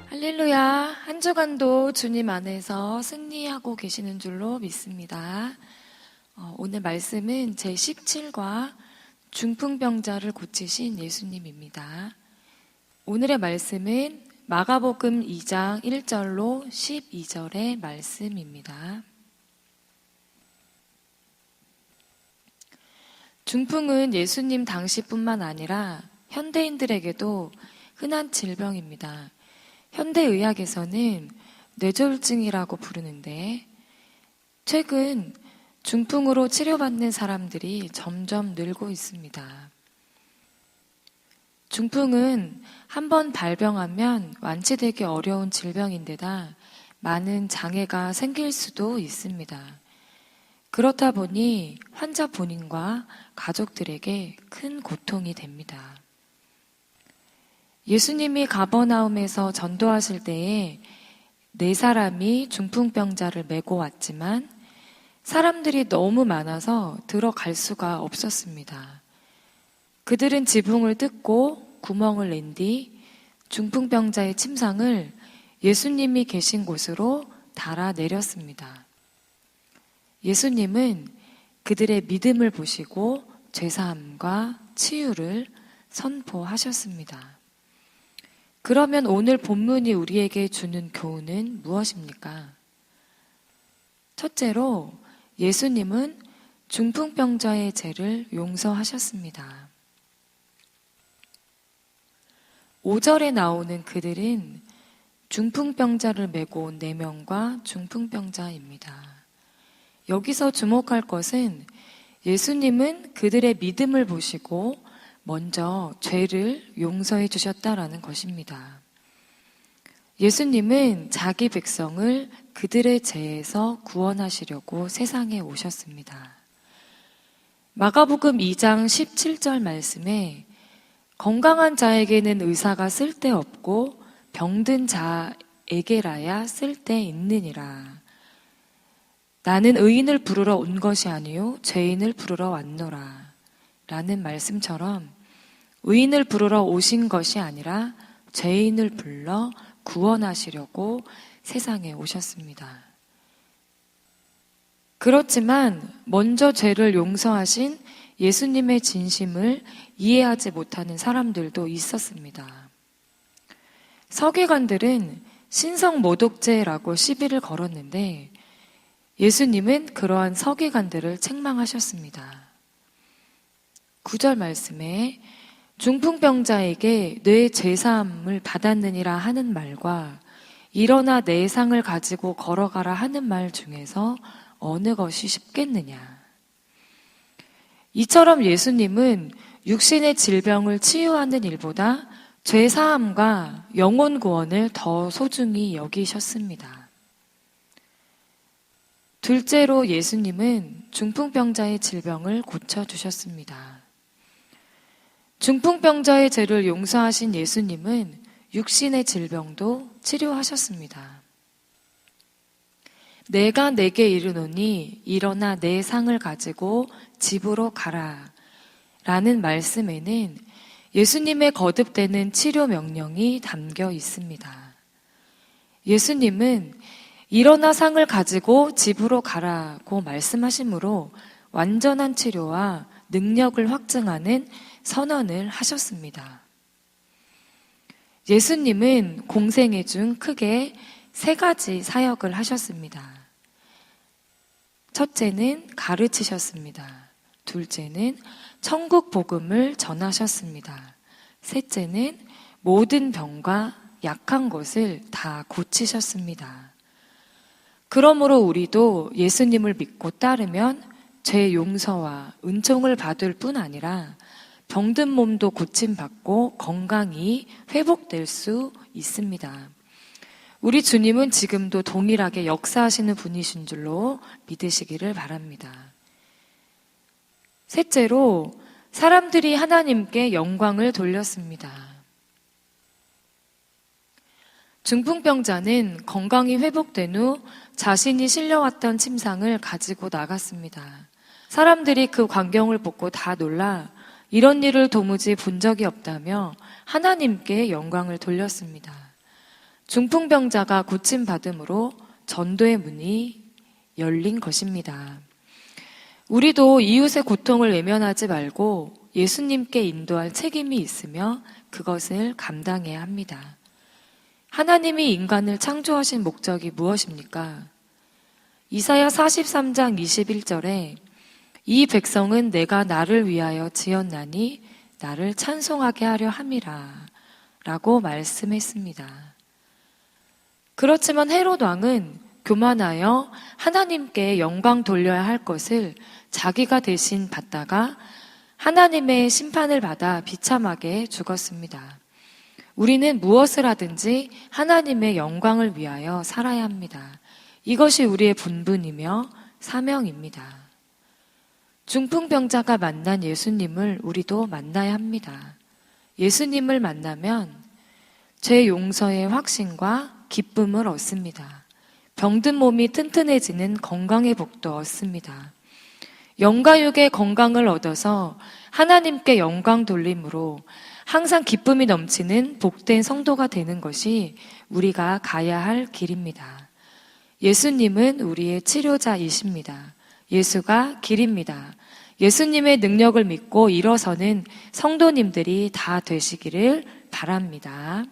할렐루야, 한 주간도 주님 안에서 승리하고 계시는 줄로 믿습니다. 오늘 말씀은 제17과 중풍병자를 고치신 예수님입니다. 오늘의 말씀은 마가복음 2장 1절로 12절의 말씀입니다. 중풍은 예수님 당시뿐만 아니라 현대인들에게도 흔한 질병입니다. 현대의학에서는 뇌졸중이라고 부르는데 최근 중풍으로 치료받는 사람들이 점점 늘고 있습니다. 중풍은 한번 발병하면 완치되기 어려운 질병인데다 많은 장애가 생길 수도 있습니다. 그렇다 보니 환자 본인과 가족들에게 큰 고통이 됩니다. 예수님이 가버나움에서 전도하실 때에 4사람이 중풍병자를 메고 왔지만 사람들이 너무 많아서 들어갈 수가 없었습니다. 그들은 지붕을 뜯고 구멍을 낸 뒤 중풍병자의 침상을 예수님이 계신 곳으로 달아내렸습니다. 예수님은 그들의 믿음을 보시고 죄사함과 치유를 선포하셨습니다. 그러면 오늘 본문이 우리에게 주는 교훈은 무엇입니까? 첫째로 예수님은 중풍병자의 죄를 용서하셨습니다. 5절에 나오는 그들은 중풍병자를 메고 온 4명과 중풍병자입니다. 여기서 주목할 것은 예수님은 그들의 믿음을 보시고 먼저 죄를 용서해 주셨다라는 것입니다. 예수님은 자기 백성을 그들의 죄에서 구원하시려고 세상에 오셨습니다. 마가복음 2장 17절 말씀에 건강한 자에게는 의사가 쓸데없고 병든 자에게라야 쓸데있느니라. 나는 의인을 부르러 온 것이 아니요 죄인을 부르러 왔노라. 라는 말씀처럼 의인을 부르러 오신 것이 아니라 죄인을 불러 구원하시려고 세상에 오셨습니다. 그렇지만 먼저 죄를 용서하신 예수님의 진심을 이해하지 못하는 사람들도 있었습니다. 서기관들은 신성모독죄라고 시비를 걸었는데 예수님은 그러한 서기관들을 책망하셨습니다. 9절 말씀에 중풍병자에게 뇌 제사함을 받았느니라 하는 말과 일어나 내 상을 가지고 걸어가라 하는 말 중에서 어느 것이 쉽겠느냐. 이처럼 예수님은 육신의 질병을 치유하는 일보다 죄사함과 영혼 구원을 더 소중히 여기셨습니다. 둘째로 예수님은 중풍병자의 질병을 고쳐주셨습니다. 중풍병자의 죄를 용서하신 예수님은 육신의 질병도 치료하셨습니다. 내가 내게 이르노니 일어나 내 상을 가지고 집으로 가라 라는 말씀에는 예수님의 거듭되는 치료 명령이 담겨 있습니다. 예수님은 일어나 상을 가지고 집으로 가라고 말씀하시므로 완전한 치료와 능력을 확증하는 선언을 하셨습니다. 예수님은 공생애 중 크게 3가지 사역을 하셨습니다. 첫째는 가르치셨습니다. 둘째는 천국 복음을 전하셨습니다. 셋째는 모든 병과 약한 것을 다 고치셨습니다. 그러므로 우리도 예수님을 믿고 따르면 죄 용서와 은총을 받을 뿐 아니라 병든 몸도 고침받고 건강이 회복될 수 있습니다. 우리 주님은 지금도 동일하게 역사하시는 분이신 줄로 믿으시기를 바랍니다. 셋째로 사람들이 하나님께 영광을 돌렸습니다. 중풍병자는 건강이 회복된 후 자신이 실려왔던 침상을 가지고 나갔습니다. 사람들이 그 광경을 보고 다 놀라 이런 일을 도무지 본 적이 없다며 하나님께 영광을 돌렸습니다. 중풍병자가 고침받음으로 전도의 문이 열린 것입니다. 우리도 이웃의 고통을 외면하지 말고 예수님께 인도할 책임이 있으며 그것을 감당해야 합니다. 하나님이 인간을 창조하신 목적이 무엇입니까? 이사야 43장 21절에 이 백성은 내가 나를 위하여 지었나니 나를 찬송하게 하려 함이라 라고 말씀했습니다. 그렇지만 헤롯 왕은 교만하여 하나님께 영광 돌려야 할 것을 자기가 대신 받다가 하나님의 심판을 받아 비참하게 죽었습니다. 우리는 무엇을 하든지 하나님의 영광을 위하여 살아야 합니다. 이것이 우리의 본분이며 사명입니다. 중풍병자가 만난 예수님을 우리도 만나야 합니다. 예수님을 만나면 죄 용서의 확신과 기쁨을 얻습니다. 병든 몸이 튼튼해지는 건강의 복도 얻습니다. 영과 육의 건강을 얻어서 하나님께 영광 돌림으로 항상 기쁨이 넘치는 복된 성도가 되는 것이 우리가 가야 할 길입니다. 예수님은 우리의 치료자이십니다. 예수가 길입니다. 예수님의 능력을 믿고 일어서는 성도님들이 다 되시기를 바랍니다.